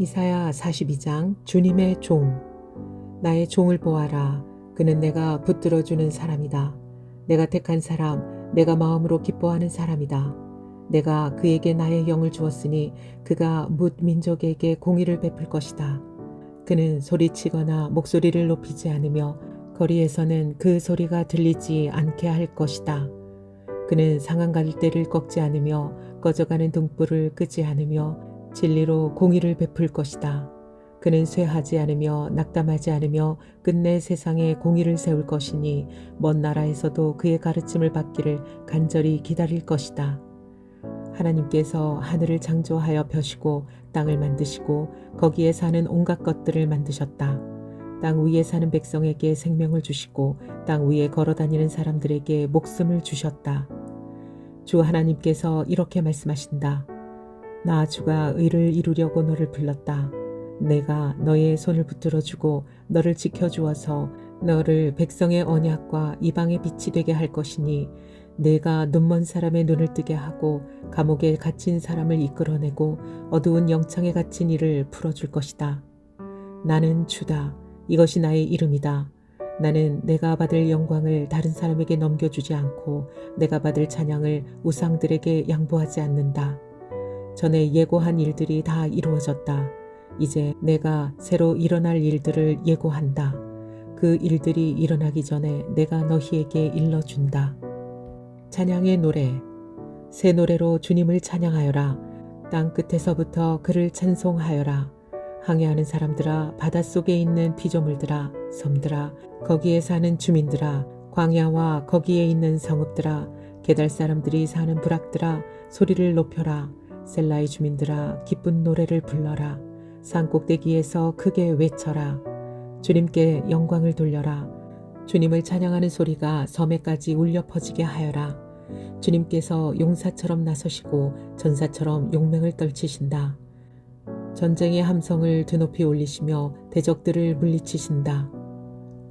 이사야 42장 주님의 종. 나의 종을 보아라. 그는 내가 붙들어주는 사람이다. 내가 택한 사람, 내가 마음으로 기뻐하는 사람이다. 내가 그에게 나의 영을 주었으니 그가 뭇 민족에게 공의를 베풀 것이다. 그는 소리치거나 목소리를 높이지 않으며 거리에서는 그 소리가 들리지 않게 할 것이다. 그는 상한 갈대를 꺾지 않으며 꺼져가는 등불을 끄지 않으며 진리로 공의를 베풀 것이다. 그는 쇠하지 않으며 낙담하지 않으며 끝내 세상에 공의를 세울 것이니 먼 나라에서도 그의 가르침을 받기를 간절히 기다릴 것이다. 하나님께서 하늘을 창조하여 펴시고 땅을 만드시고 거기에 사는 온갖 것들을 만드셨다. 땅 위에 사는 백성에게 생명을 주시고 땅 위에 걸어다니는 사람들에게 목숨을 주셨다. 주 하나님께서 이렇게 말씀하신다. 나 주가 의를 이루려고 너를 불렀다. 내가 너의 손을 붙들어주고 너를 지켜주어서 너를 백성의 언약과 이방의 빛이 되게 할 것이니 내가 눈먼 사람의 눈을 뜨게 하고 감옥에 갇힌 사람을 이끌어내고 어두운 영창에 갇힌 이를 풀어줄 것이다. 나는 주다. 이것이 나의 이름이다. 나는 내가 받을 영광을 다른 사람에게 넘겨주지 않고 내가 받을 찬양을 우상들에게 양보하지 않는다. 전에 예고한 일들이 다 이루어졌다. 이제 내가 새로 일어날 일들을 예고한다. 그 일들이 일어나기 전에 내가 너희에게 일러준다. 찬양의 노래. 새 노래로 주님을 찬양하여라. 땅 끝에서부터 그를 찬송하여라. 항해하는 사람들아, 바닷속에 있는 피조물들아, 섬들아, 거기에 사는 주민들아, 광야와 거기에 있는 성읍들아, 게달 사람들이 사는 부락들아, 소리를 높여라. 셀라의 주민들아, 기쁜 노래를 불러라. 산 꼭대기에서 크게 외쳐라. 주님께 영광을 돌려라. 주님을 찬양하는 소리가 섬에까지 울려 퍼지게 하여라. 주님께서 용사처럼 나서시고 전사처럼 용맹을 떨치신다. 전쟁의 함성을 드높이 올리시며 대적들을 물리치신다.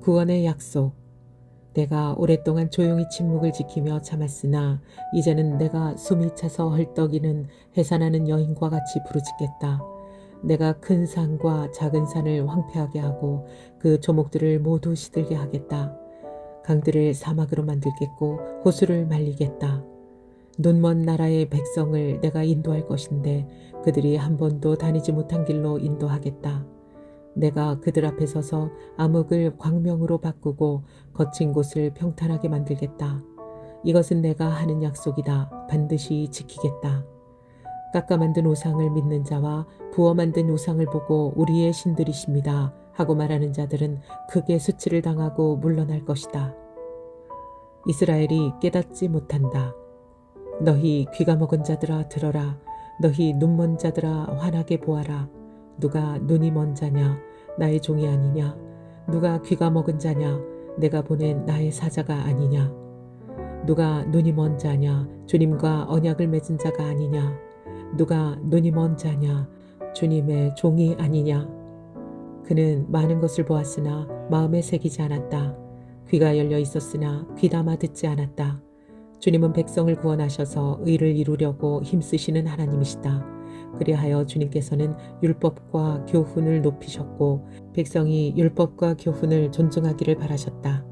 구원의 약속. 내가 오랫동안 조용히 침묵을 지키며 참았으나 이제는 내가 숨이 차서 헐떡이는 해산하는 여인과 같이 부르짖겠다. 내가 큰 산과 작은 산을 황폐하게 하고 그 조목들을 모두 시들게 하겠다. 강들을 사막으로 만들겠고 호수를 말리겠다. 눈먼 나라의 백성을 내가 인도할 것인데 그들이 한 번도 다니지 못한 길로 인도하겠다. 내가 그들 앞에 서서 암흑을 광명으로 바꾸고 거친 곳을 평탄하게 만들겠다. 이것은 내가 하는 약속이다. 반드시 지키겠다. 깎아 만든 우상을 믿는 자와 부어 만든 우상을 보고 우리의 신들이십니다 하고 말하는 자들은 크게 수치를 당하고 물러날 것이다. 이스라엘이 깨닫지 못한다. 너희 귀가 먹은 자들아 들어라. 너희 눈먼 자들아 환하게 보아라. 누가 눈이 먼 자냐? 나의 종이 아니냐? 누가 귀가 먹은 자냐? 내가 보낸 나의 사자가 아니냐? 누가 눈이 먼 자냐? 주님과 언약을 맺은 자가 아니냐? 누가 눈이 먼 자냐? 주님의 종이 아니냐? 그는 많은 것을 보았으나 마음에 새기지 않았다. 귀가 열려 있었으나 귀담아 듣지 않았다. 주님은 백성을 구원하셔서 의를 이루려고 힘쓰시는 하나님이시다. 그리하여 주님께서는 율법과 교훈을 높이셨고 백성이 율법과 교훈을 존중하기를 바라셨다.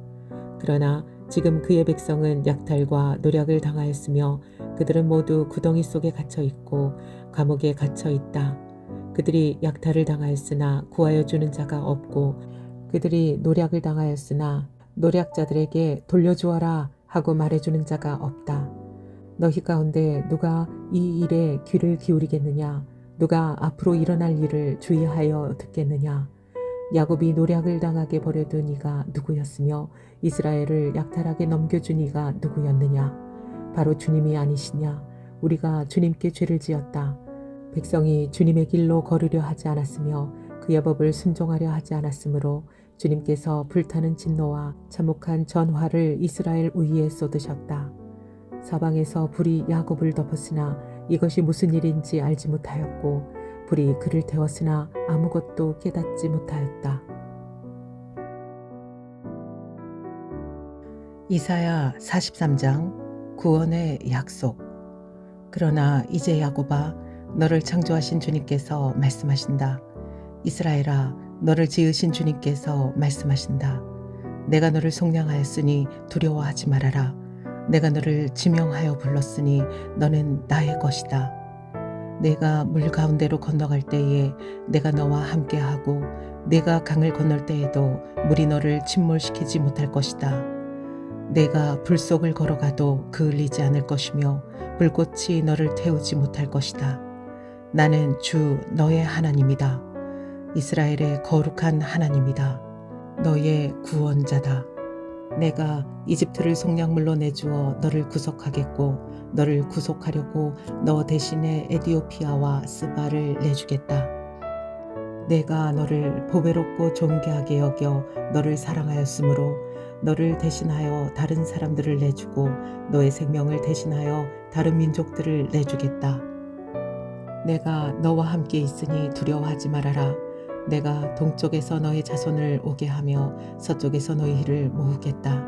그러나 지금 그의 백성은 약탈과 노략을 당하였으며 그들은 모두 구덩이 속에 갇혀 있고 감옥에 갇혀 있다. 그들이 약탈을 당하였으나 구하여 주는 자가 없고 그들이 노략을 당하였으나 노략자들에게 돌려주어라 하고 말해주는 자가 없다. 너희 가운데 누가 이 일에 귀를 기울이겠느냐? 누가 앞으로 일어날 일을 주의하여 듣겠느냐? 야곱이 노략을 당하게 버려둔 이가 누구였으며 이스라엘을 약탈하게 넘겨준 이가 누구였느냐? 바로 주님이 아니시냐? 우리가 주님께 죄를 지었다. 백성이 주님의 길로 걸으려 하지 않았으며 그의 법을 순종하려 하지 않았으므로 주님께서 불타는 진노와 참혹한 전화를 이스라엘 위에 쏟으셨다. 사방에서 불이 야곱을 덮었으나 이것이 무슨 일인지 알지 못하였고 불이 그를 태웠으나 아무것도 깨닫지 못하였다. 이사야 43장 구원의 약속. 그러나 이제 야곱아, 너를 창조하신 주님께서 말씀하신다. 이스라엘아, 너를 지으신 주님께서 말씀하신다. 내가 너를 속량하였으니 두려워하지 말아라. 내가 너를 지명하여 불렀으니 너는 나의 것이다. 내가 물 가운데로 건너갈 때에 내가 너와 함께하고 내가 강을 건널 때에도 물이 너를 침몰시키지 못할 것이다. 내가 불 속을 걸어가도 그을리지 않을 것이며 불꽃이 너를 태우지 못할 것이다. 나는 주 너의 하나님이다. 이스라엘의 거룩한 하나님이다. 너의 구원자다. 내가 이집트를 속량물로 내주어 너를 구속하겠고 너를 구속하려고 너 대신에 에디오피아와 스바를 내주겠다. 내가 너를 보배롭고 존귀하게 여겨 너를 사랑하였으므로 너를 대신하여 다른 사람들을 내주고 너의 생명을 대신하여 다른 민족들을 내주겠다. 내가 너와 함께 있으니 두려워하지 말아라. 내가 동쪽에서 너의 자손을 오게 하며 서쪽에서 너희 힐을 모으겠다.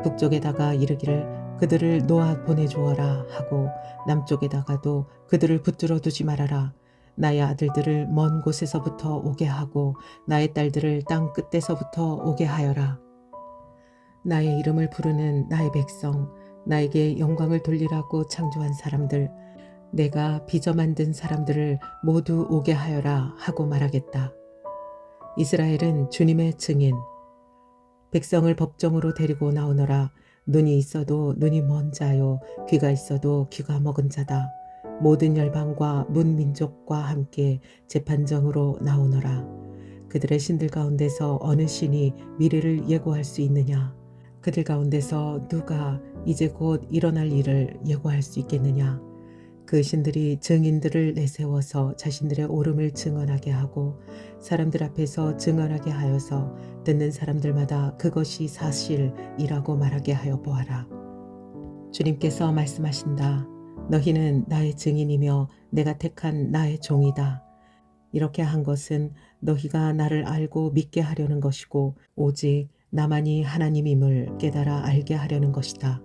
북쪽에다가 이르기를 그들을 놓아 보내주어라 하고 남쪽에다가도 그들을 붙들어 두지 말아라. 나의 아들들을 먼 곳에서부터 오게 하고 나의 딸들을 땅 끝에서부터 오게 하여라. 나의 이름을 부르는 나의 백성, 나에게 영광을 돌리라고 창조한 사람들, 내가 빚어 만든 사람들을 모두 오게 하여라 하고 말하겠다. 이스라엘은 주님의 증인. 백성을 법정으로 데리고 나오너라. 눈이 있어도 눈이 먼 자요, 귀가 있어도 귀가 먹은 자다. 모든 열방과 문민족과 함께 재판정으로 나오너라. 그들의 신들 가운데서 어느 신이 미래를 예고할 수 있느냐? 그들 가운데서 누가 이제 곧 일어날 일을 예고할 수 있겠느냐? 그 신들이 증인들을 내세워서 자신들의 옳음을 증언하게 하고 사람들 앞에서 증언하게 하여서 듣는 사람들마다 그것이 사실이라고 말하게 하여 보아라. 주님께서 말씀하신다. 너희는 나의 증인이며 내가 택한 나의 종이다. 이렇게 한 것은 너희가 나를 알고 믿게 하려는 것이고 오직 나만이 하나님임을 깨달아 알게 하려는 것이다.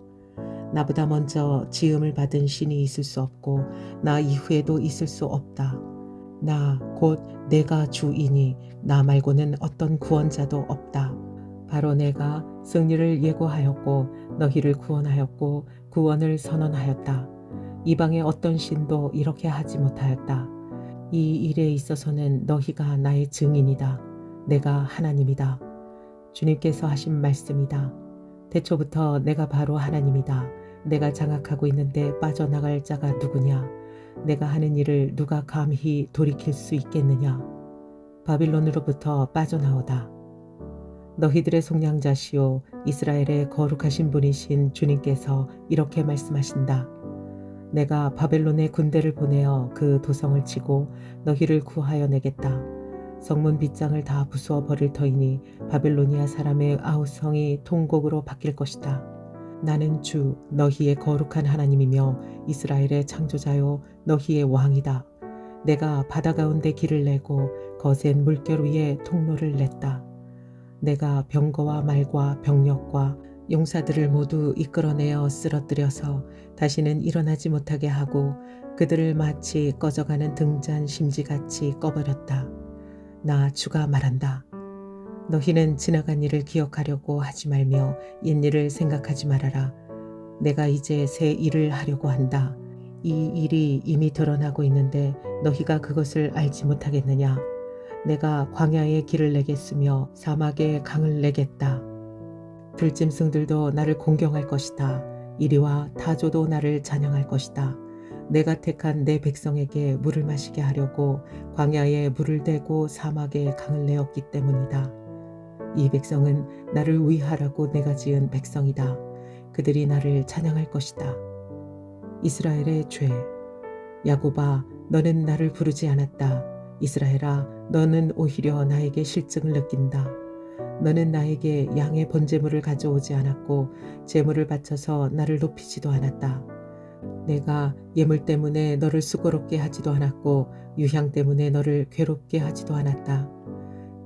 나보다 먼저 지음을 받은 신이 있을 수 없고 나 이후에도 있을 수 없다. 나 곧 내가 주이니 나 말고는 어떤 구원자도 없다. 바로 내가 승리를 예고하였고 너희를 구원하였고 구원을 선언하였다. 이방의 어떤 신도 이렇게 하지 못하였다. 이 일에 있어서는 너희가 나의 증인이다. 내가 하나님이다. 주님께서 하신 말씀이다. 태초부터 내가 바로 하나님이다. 내가 장악하고 있는데 빠져나갈 자가 누구냐? 내가 하는 일을 누가 감히 돌이킬 수 있겠느냐? 바빌론으로부터 빠져나오다. 너희들의 속량자시오 이스라엘의 거룩하신 분이신 주님께서 이렇게 말씀하신다. 내가 바벨론의 군대를 보내어 그 도성을 치고 너희를 구하여 내겠다. 성문 빗장을 다 부수어 버릴 터이니 바벨로니아 사람의 아우성이 통곡으로 바뀔 것이다. 나는 주 너희의 거룩한 하나님이며 이스라엘의 창조자요 너희의 왕이다. 내가 바다 가운데 길을 내고 거센 물결 위에 통로를 냈다. 내가 병거와 말과 병력과 용사들을 모두 이끌어내어 쓰러뜨려서 다시는 일어나지 못하게 하고 그들을 마치 꺼져가는 등잔 심지같이 꺼버렸다. 나 주가 말한다. 너희는 지나간 일을 기억하려고 하지 말며 옛일을 생각하지 말아라. 내가 이제 새 일을 하려고 한다. 이 일이 이미 드러나고 있는데 너희가 그것을 알지 못하겠느냐? 내가 광야에 길을 내겠으며 사막에 강을 내겠다. 들짐승들도 나를 공경할 것이다. 이리와 타조도 나를 찬양할 것이다. 내가 택한 내 백성에게 물을 마시게 하려고 광야에 물을 대고 사막에 강을 내었기 때문이다. 이 백성은 나를 위하라고 내가 지은 백성이다. 그들이 나를 찬양할 것이다. 이스라엘의 죄. 야곱아, 너는 나를 부르지 않았다. 이스라엘아, 너는 오히려 나에게 실증을 느낀다. 너는 나에게 양의 번제물을 가져오지 않았고 제물을 바쳐서 나를 높이지도 않았다. 내가 예물 때문에 너를 수고롭게 하지도 않았고 유향 때문에 너를 괴롭게 하지도 않았다.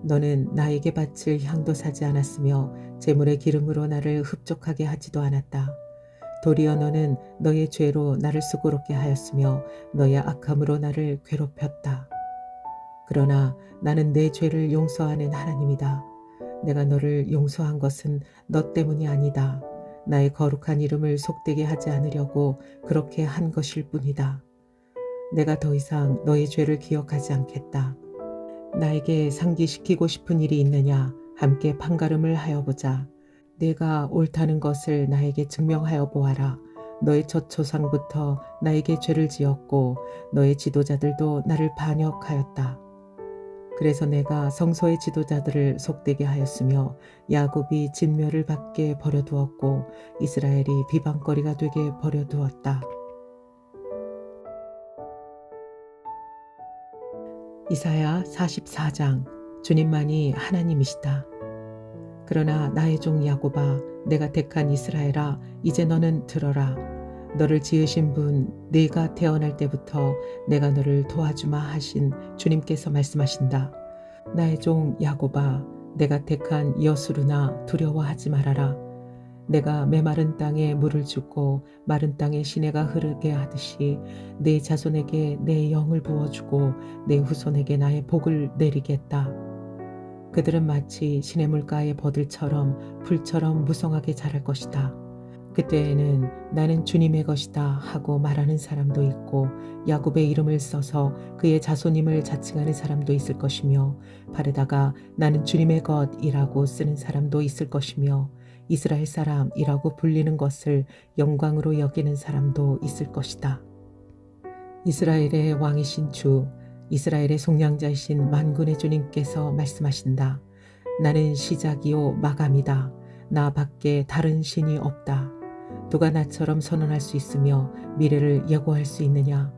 너는 나에게 바칠 향도 사지 않았으며 제물의 기름으로 나를 흡족하게 하지도 않았다. 도리어 너는 너의 죄로 나를 수고롭게 하였으며 너의 악함으로 나를 괴롭혔다. 그러나 나는 내 죄를 용서하는 하나님이다. 내가 너를 용서한 것은 너 때문이 아니다. 나의 거룩한 이름을 속되게 하지 않으려고 그렇게 한 것일 뿐이다. 내가 더 이상 너의 죄를 기억하지 않겠다. 나에게 상기시키고 싶은 일이 있느냐? 함께 판가름을 하여 보자. 내가 옳다는 것을 나에게 증명하여 보아라. 너의 첫 조상부터 나에게 죄를 지었고 너의 지도자들도 나를 반역하였다. 그래서 내가 성소의 지도자들을 속되게 하였으며 야곱이 진멸을 받게 버려두었고 이스라엘이 비방거리가 되게 버려두었다. 이사야 44장. 주님만이 하나님이시다. 그러나 나의 종 야곱아, 내가 택한 이스라엘아, 이제 너는 들어라. 너를 지으신 분, 네가 태어날 때부터 내가 너를 도와주마 하신 주님께서 말씀하신다. 나의 종 야곱아, 내가 택한 여수르나 두려워하지 말아라. 내가 메마른 땅에 물을 주고 마른 땅에 시내가 흐르게 하듯이 내 자손에게 내 영을 부어주고 내 후손에게 나의 복을 내리겠다. 그들은 마치 시냇물가의 버들처럼 풀처럼 무성하게 자랄 것이다. 그때에는 나는 주님의 것이다 하고 말하는 사람도 있고 야곱의 이름을 써서 그의 자손임을 자칭하는 사람도 있을 것이며 바르다가 나는 주님의 것이라고 쓰는 사람도 있을 것이며 이스라엘 사람이라고 불리는 것을 영광으로 여기는 사람도 있을 것이다. 이스라엘의 왕이신 주, 이스라엘의 속량자이신 만군의 주님께서 말씀하신다. 나는 시작이요 마감이다. 나 밖에 다른 신이 없다. 누가 나처럼 선언할 수 있으며 미래를 예고할 수 있느냐?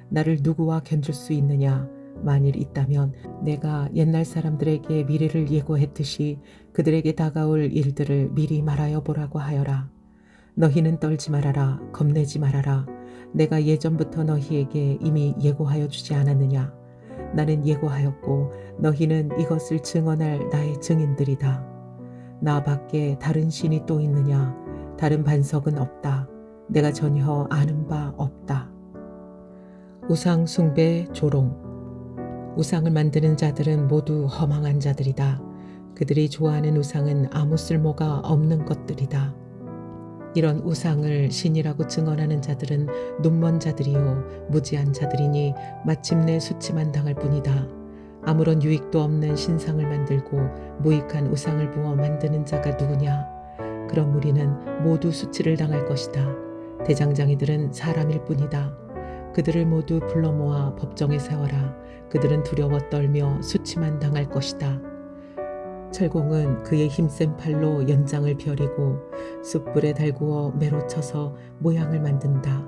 나를 누구와 견줄 수 있느냐? 만일 있다면 내가 옛날 사람들에게 미래를 예고했듯이 그들에게 다가올 일들을 미리 말하여 보라고 하여라. 너희는 떨지 말아라. 겁내지 말아라. 내가 예전부터 너희에게 이미 예고하여 주지 않았느냐? 나는 예고하였고 너희는 이것을 증언할 나의 증인들이다. 나 밖에 다른 신이 또 있느냐? 다른 반석은 없다. 내가 전혀 아는 바 없다. 우상 숭배 조롱. 우상을 만드는 자들은 모두 허망한 자들이다. 그들이 좋아하는 우상은 아무 쓸모가 없는 것들이다. 이런 우상을 신이라고 증언하는 자들은 눈먼 자들이요 무지한 자들이니 마침내 수치만 당할 뿐이다. 아무런 유익도 없는 신상을 만들고 무익한 우상을 부어 만드는 자가 누구냐? 그런 무리는 모두 수치를 당할 것이다. 대장장이들은 사람일 뿐이다. 그들을 모두 불러 모아 법정에 세워라. 그들은 두려워 떨며 수치만 당할 것이다. 철공은 그의 힘센 팔로 연장을 펴리고 숯불에 달구어 매로 쳐서 모양을 만든다.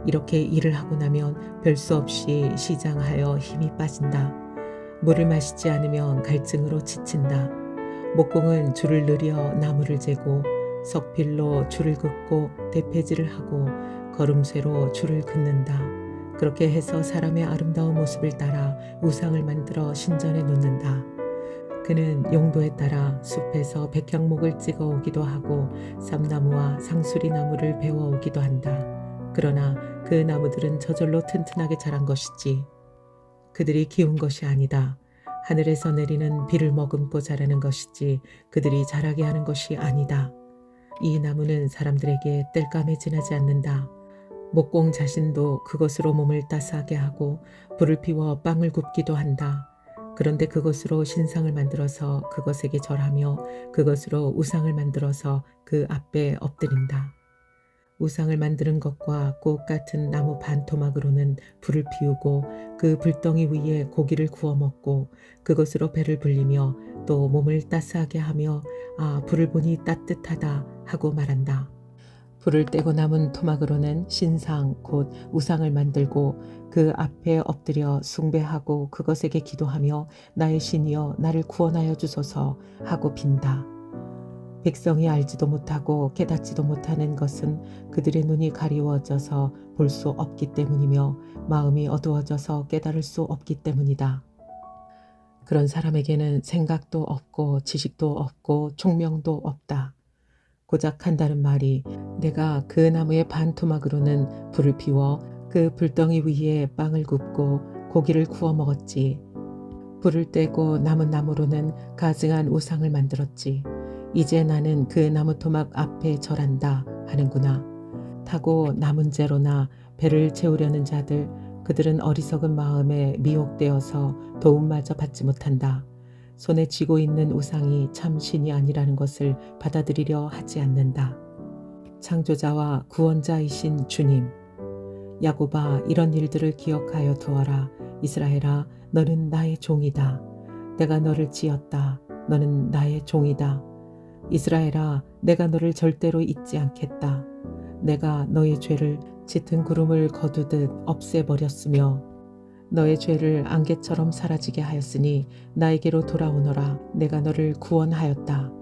이렇게 일을 하고 나면 별 수 없이 시장하여 힘이 빠진다. 물을 마시지 않으면 갈증으로 지친다. 목공은 줄을 늘여 나무를 재고 석필로 줄을 긋고 대패질을 하고 걸음쇠로 줄을 긋는다. 그렇게 해서 사람의 아름다운 모습을 따라 우상을 만들어 신전에 놓는다. 그는 용도에 따라 숲에서 백향목을 찍어 오기도 하고 삼나무와 상수리 나무를 베어 오기도 한다. 그러나 그 나무들은 저절로 튼튼하게 자란 것이지 그들이 키운 것이 아니다. 하늘에서 내리는 비를 머금고 자라는 것이지 그들이 자라게 하는 것이 아니다. 이 나무는 사람들에게 땔감에 지나지 않는다. 목공 자신도 그것으로 몸을 따스하게 하고 불을 피워 빵을 굽기도 한다. 그런데 그것으로 신상을 만들어서 그것에게 절하며 그것으로 우상을 만들어서 그 앞에 엎드린다. 우상을 만드는 것과 꽃 같은 나무 반토막으로는 불을 피우고 그 불덩이 위에 고기를 구워 먹고 그것으로 배를 불리며 또 몸을 따스하게 하며 아 불을 보니 따뜻하다 하고 말한다. 불을 떼고 남은 토막으로는 신상 곧 우상을 만들고 그 앞에 엎드려 숭배하고 그것에게 기도하며 나의 신이여 나를 구원하여 주소서 하고 빈다. 백성이 알지도 못하고 깨닫지도 못하는 것은 그들의 눈이 가리워져서 볼 수 없기 때문이며 마음이 어두워져서 깨달을 수 없기 때문이다. 그런 사람에게는 생각도 없고 지식도 없고 총명도 없다. 고작 한다는 말이 내가 그 나무의 반토막으로는 불을 피워 그 불덩이 위에 빵을 굽고 고기를 구워 먹었지. 불을 떼고 남은 나무로는 가증한 우상을 만들었지. 이제 나는 그 나무 토막 앞에 절한다 하는구나. 타고 남은 재로나 배를 채우려는 자들, 그들은 어리석은 마음에 미혹되어서 도움마저 받지 못한다. 손에 쥐고 있는 우상이 참 신이 아니라는 것을 받아들이려 하지 않는다. 창조자와 구원자이신 주님, 야곱아, 이런 일들을 기억하여 두어라. 이스라엘아, 너는 나의 종이다. 내가 너를 지었다. 너는 나의 종이다. 이스라엘아, 내가 너를 절대로 잊지 않겠다. 내가 너의 죄를 짙은 구름을 거두듯 없애버렸으며 너의 죄를 안개처럼 사라지게 하였으니 나에게로 돌아오너라. 내가 너를 구원하였다.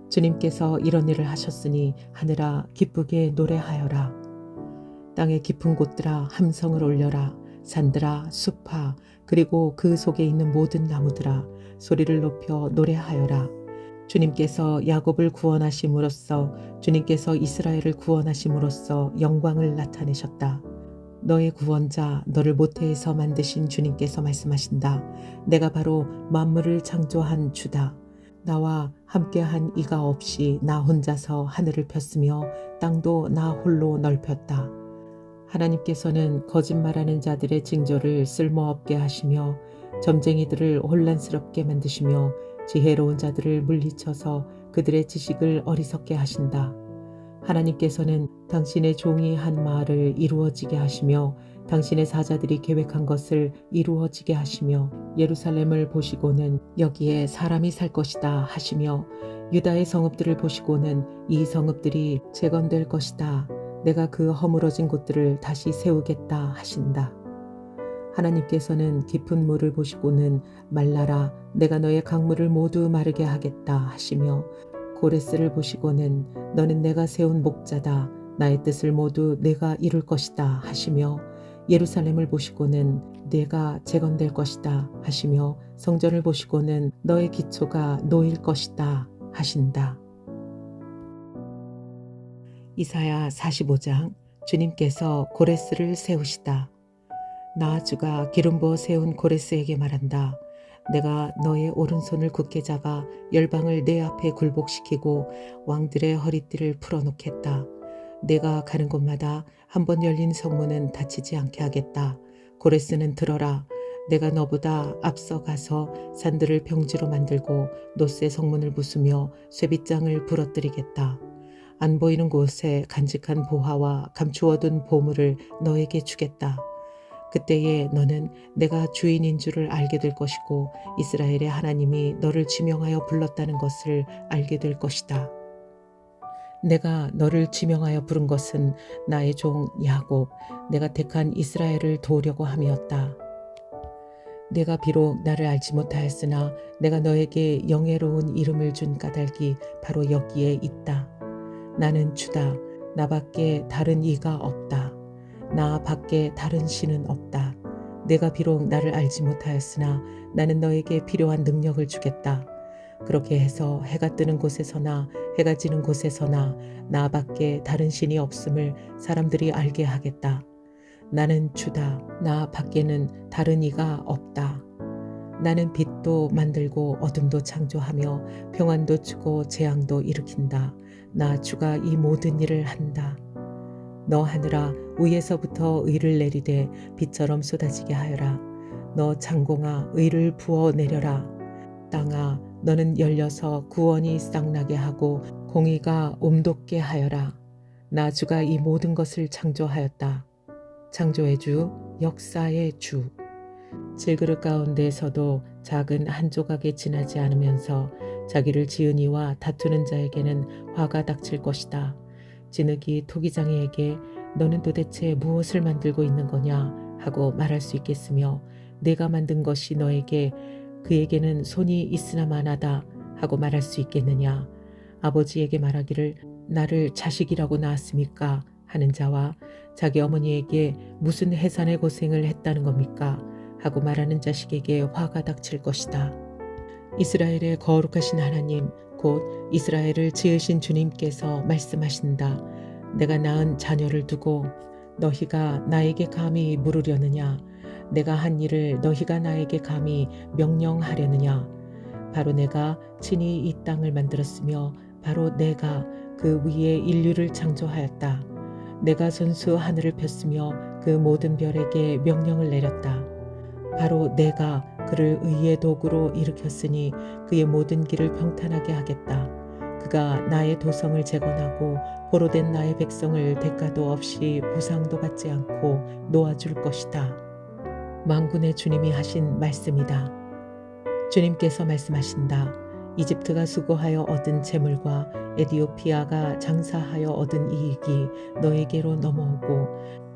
주님께서 이런 일을 하셨으니 하늘아, 기쁘게 노래하여라. 땅의 깊은 곳들아, 함성을 올려라. 산들아, 숲아, 그리고 그 속에 있는 모든 나무들아, 소리를 높여 노래하여라. 주님께서 야곱을 구원하심으로써, 주님께서 이스라엘을 구원하심으로써 영광을 나타내셨다. 너의 구원자, 너를 모태에서 만드신 주님께서 말씀하신다. 내가 바로 만물을 창조한 주다. 나와 함께한 이가 없이 나 혼자서 하늘을 폈으며 땅도 나 홀로 넓혔다. 하나님께서는 거짓말하는 자들의 징조를 쓸모없게 하시며 점쟁이들을 혼란스럽게 만드시며 지혜로운 자들을 물리쳐서 그들의 지식을 어리석게 하신다. 하나님께서는 당신의 종이 한 말을 이루어지게 하시며 당신의 사자들이 계획한 것을 이루어지게 하시며 예루살렘을 보시고는 여기에 사람이 살 것이다 하시며 유다의 성읍들을 보시고는 이 성읍들이 재건될 것이다. 내가 그 허물어진 곳들을 다시 세우겠다 하신다. 하나님께서는 깊은 물을 보시고는 말라라, 내가 너의 강물을 모두 마르게 하겠다 하시며 고레스를 보시고는 너는 내가 세운 목자다. 나의 뜻을 모두 내가 이룰 것이다 하시며 예루살렘을 보시고는 내가 재건될 것이다 하시며 성전을 보시고는 너의 기초가 놓일 것이다 하신다. 이사야 45장. 주님께서 고레스를 세우시다. 나 주가 기름 부어 세운 고레스에게 말한다. 내가 너의 오른손을 굳게 잡아 열방을 내 앞에 굴복시키고 왕들의 허리띠를 풀어놓겠다. 내가 가는 곳마다 한 번 열린 성문은 닫히지 않게 하겠다. 고레스는 들어라. 내가 너보다 앞서 가서 산들을 평지로 만들고 노새 성문을 부수며 쇠빗장을 부러뜨리겠다. 안 보이는 곳에 간직한 보화와 감추어둔 보물을 너에게 주겠다. 그때에 너는 내가 주인인 줄을 알게 될 것이고 이스라엘의 하나님이 너를 지명하여 불렀다는 것을 알게 될 것이다. 내가 너를 지명하여 부른 것은 나의 종 야곱, 내가 택한 이스라엘을 도우려고 함이었다. 내가 비록 나를 알지 못하였으나 내가 너에게 영예로운 이름을 준 까닭이 바로 여기에 있다. 나는 주다. 나밖에 다른 이가 없다. 나 밖에 다른 신은 없다. 내가 비록 나를 알지 못하였으나 나는 너에게 필요한 능력을 주겠다. 그렇게 해서 해가 뜨는 곳에서나 해가 지는 곳에서나 나 밖에 다른 신이 없음을 사람들이 알게 하겠다. 나는 주다. 나 밖에는 다른 이가 없다. 나는 빛도 만들고 어둠도 창조하며 평안도 주고 재앙도 일으킨다. 나 주가 이 모든 일을 한다. 너 하늘아, 위에서부터 의를 내리되 빛처럼 쏟아지게 하여라. 너 창공아, 의를 부어 내려라. 땅아, 너는 열려서 구원이 쌍나게 하고 공의가 옴돋게 하여라. 나 주가 이 모든 것을 창조하였다. 창조의 주, 역사의 주. 질그릇 가운데에서도 작은 한 조각에 지나지 않으면서 자기를 지은 이와 다투는 자에게는 화가 닥칠 것이다. 진흙이 토기장이에게 너는 도대체 무엇을 만들고 있는 거냐 하고 말할 수 있겠으며 내가 만든 것이 너에게 그에게는 손이 있으나 마나다 하고 말할 수 있겠느냐. 아버지에게 말하기를 나를 자식이라고 낳았습니까 하는 자와 자기 어머니에게 무슨 해산의 고생을 했다는 겁니까 하고 말하는 자식에게 화가 닥칠 것이다. 이스라엘의 거룩하신 하나님 곧 이스라엘을 지으신 주님께서 말씀하신다. 내가 낳은 자녀를 두고 너희가 나에게 감히 물으려느냐. 내가 한 일을 너희가 나에게 감히 명령하려느냐? 바로 내가 친히 이 땅을 만들었으며 바로 내가 그 위에 인류를 창조하였다. 내가 손수 하늘을 폈으며 그 모든 별에게 명령을 내렸다. 바로 내가 그를 의의 도구로 일으켰으니 그의 모든 길을 평탄하게 하겠다. 그가 나의 도성을 재건하고 포로된 나의 백성을 대가도 없이 보상도 받지 않고 놓아줄 것이다. 만군의 주님이 하신 말씀이다. 주님께서 말씀하신다. 이집트가 수고하여 얻은 재물과 에디오피아가 장사하여 얻은 이익이 너에게로 넘어오고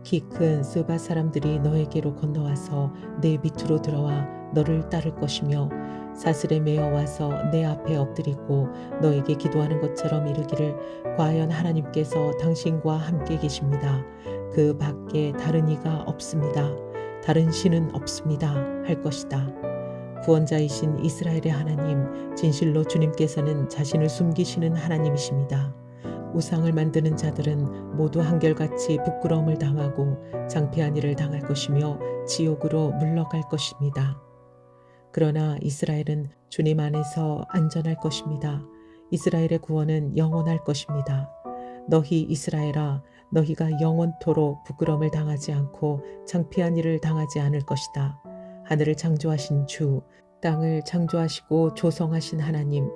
키 큰 스바 사람들이 너에게로 건너와서 내 밑으로 들어와 너를 따를 것이며 사슬에 매어 와서 내 앞에 엎드리고 너에게 기도하는 것처럼 이르기를 과연 하나님께서 당신과 함께 계십니다. 그 밖에 다른 이가 없습니다. 다른 신은 없습니다. 할 것이다. 구원자이신 이스라엘의 하나님, 진실로 주님께서는 자신을 숨기시는 하나님이십니다. 우상을 만드는 자들은 모두 한결같이 부끄러움을 당하고 창피한 일을 당할 것이며 지옥으로 물러갈 것입니다. 그러나 이스라엘은 주님 안에서 안전할 것입니다. 이스라엘의 구원은 영원할 것입니다. 너희 이스라엘아, 너희가 영원토록 부끄러움을 당하지 않고 창피한 일을 당하지 않을 것이다. 하늘을 창조하신 주, 땅을 창조하시고 조성하신 하나님,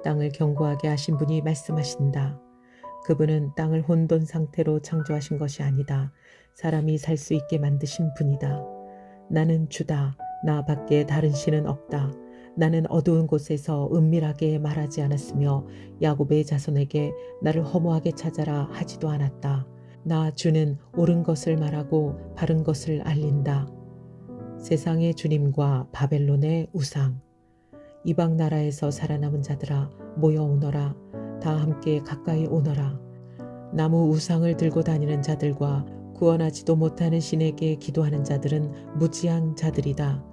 땅을 견고하게 하신 분이 말씀하신다. 그분은 땅을 혼돈 상태로 창조하신 것이 아니다. 사람이 살 수 있게 만드신 분이다. 나는 주다. 나 밖에 다른 신은 없다. 나는 어두운 곳에서 은밀하게 말하지 않았으며 야곱의 자손에게 나를 허무하게 찾아라 하지도 않았다. 나 주는 옳은 것을 말하고 바른 것을 알린다. 세상의 주님과 바벨론의 우상. 이방 나라에서 살아남은 자들아 모여오너라. 다 함께 가까이 오너라. 나무 우상을 들고 다니는 자들과 구원하지도 못하는 신에게 기도하는 자들은 무지한 자들이다.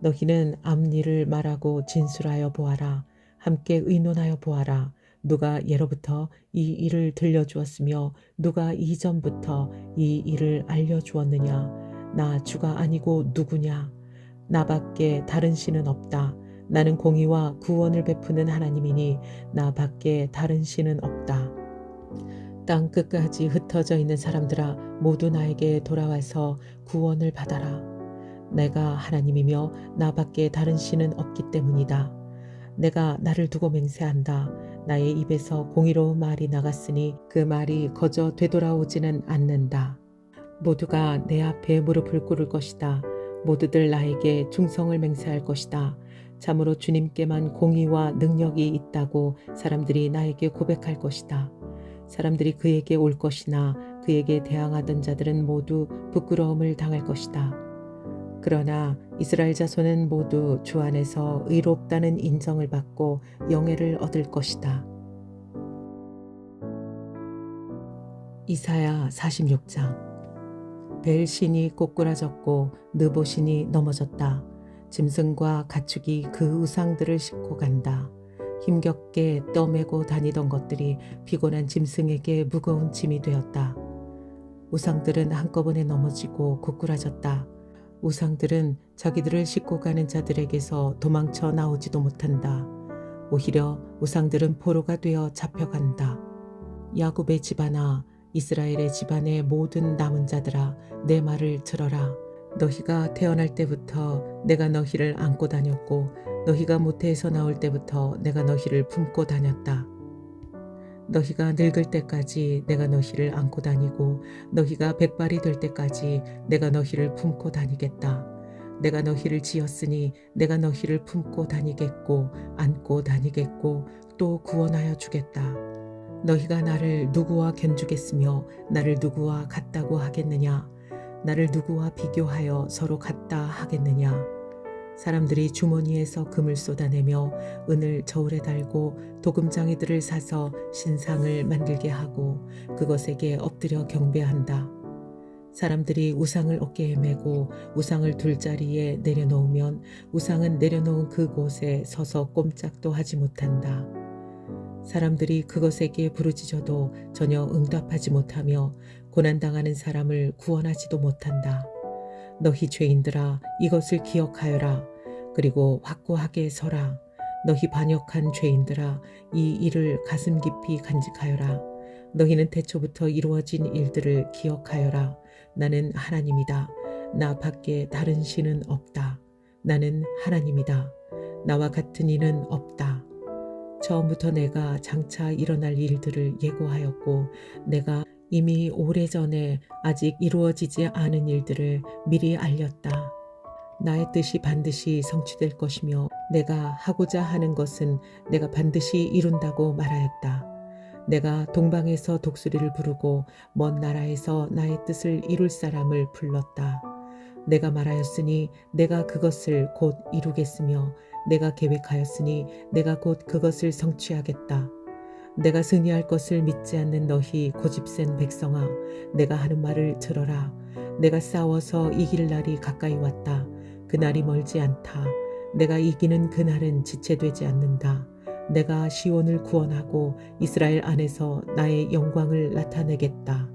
너희는 앞일을 말하고 진술하여 보아라. 함께 의논하여 보아라. 누가 예로부터 이 일을 들려주었으며 누가 이전부터 이 일을 알려주었느냐. 나 주가 아니고 누구냐. 나밖에 다른 신은 없다. 나는 공의와 구원을 베푸는 하나님이니 나밖에 다른 신은 없다. 땅 끝까지 흩어져 있는 사람들아 모두 나에게 돌아와서 구원을 받아라. 내가 하나님이며 나밖에 다른 신은 없기 때문이다. 내가 나를 두고 맹세한다. 나의 입에서 공의로운 말이 나갔으니 그 말이 거저 되돌아오지는 않는다. 모두가 내 앞에 무릎을 꿇을 것이다. 모두들 나에게 충성을 맹세할 것이다. 참으로 주님께만 공의와 능력이 있다고 사람들이 나에게 고백할 것이다. 사람들이 그에게 올 것이나 그에게 대항하던 자들은 모두 부끄러움을 당할 것이다. 그러나 이스라엘 자손은 모두 주 안에서 의롭다는 인정을 받고 영예를 얻을 것이다. 이사야 46장. 벨신이 꼬꾸라졌고 느보신이 넘어졌다. 짐승과 가축이 그 우상들을 싣고 간다. 힘겹게 떠매고 다니던 것들이 피곤한 짐승에게 무거운 짐이 되었다. 우상들은 한꺼번에 넘어지고 고꾸라졌다. 우상들은 자기들을 싣고 가는 자들에게서 도망쳐 나오지도 못한다. 오히려 우상들은 포로가 되어 잡혀간다. 야곱의 집안아, 이스라엘의 집안의 모든 남은 자들아, 내 말을 들어라. 너희가 태어날 때부터 내가 너희를 안고 다녔고 너희가 모태에서 나올 때부터 내가 너희를 품고 다녔다. 너희가 늙을 때까지 내가 너희를 안고 다니고 너희가 백발이 될 때까지 내가 너희를 품고 다니겠다. 내가 너희를 지었으니 내가 너희를 품고 다니겠고 안고 다니겠고 또 구원하여 주겠다. 너희가 나를 누구와 견주겠으며 나를 누구와 같다고 하겠느냐. 나를 누구와 비교하여 서로 같다 하겠느냐. 사람들이 주머니에서 금을 쏟아내며 은을 저울에 달고 도금장이들을 사서 신상을 만들게 하고 그것에게 엎드려 경배한다. 사람들이 우상을 어깨에 메고 우상을 둘 자리에 내려놓으면 우상은 내려놓은 그곳에 서서 꼼짝도 하지 못한다. 사람들이 그것에게 부르짖어도 전혀 응답하지 못하며 고난당하는 사람을 구원하지도 못한다. 너희 죄인들아 이것을 기억하여라. 그리고 확고하게 서라. 너희 반역한 죄인들아 이 일을 가슴 깊이 간직하여라. 너희는 태초부터 이루어진 일들을 기억하여라. 나는 하나님이다. 나 밖에 다른 신은 없다. 나는 하나님이다. 나와 같은 이는 없다. 처음부터 내가 장차 일어날 일들을 예고하였고 내가 이미 오래전에 아직 이루어지지 않은 일들을 미리 알렸다. 나의 뜻이 반드시 성취될 것이며 내가 하고자 하는 것은 내가 반드시 이룬다고 말하였다. 내가 동방에서 독수리를 부르고 먼 나라에서 나의 뜻을 이룰 사람을 불렀다. 내가 말하였으니 내가 그것을 곧 이루겠으며 내가 계획하였으니 내가 곧 그것을 성취하겠다. 내가 승리할 것을 믿지 않는 너희 고집센 백성아, 내가 하는 말을 들어라. 내가 싸워서 이길 날이 가까이 왔다. 그날이 멀지 않다. 내가 이기는 그날은 지체되지 않는다. 내가 시온을 구원하고 이스라엘 안에서 나의 영광을 나타내겠다.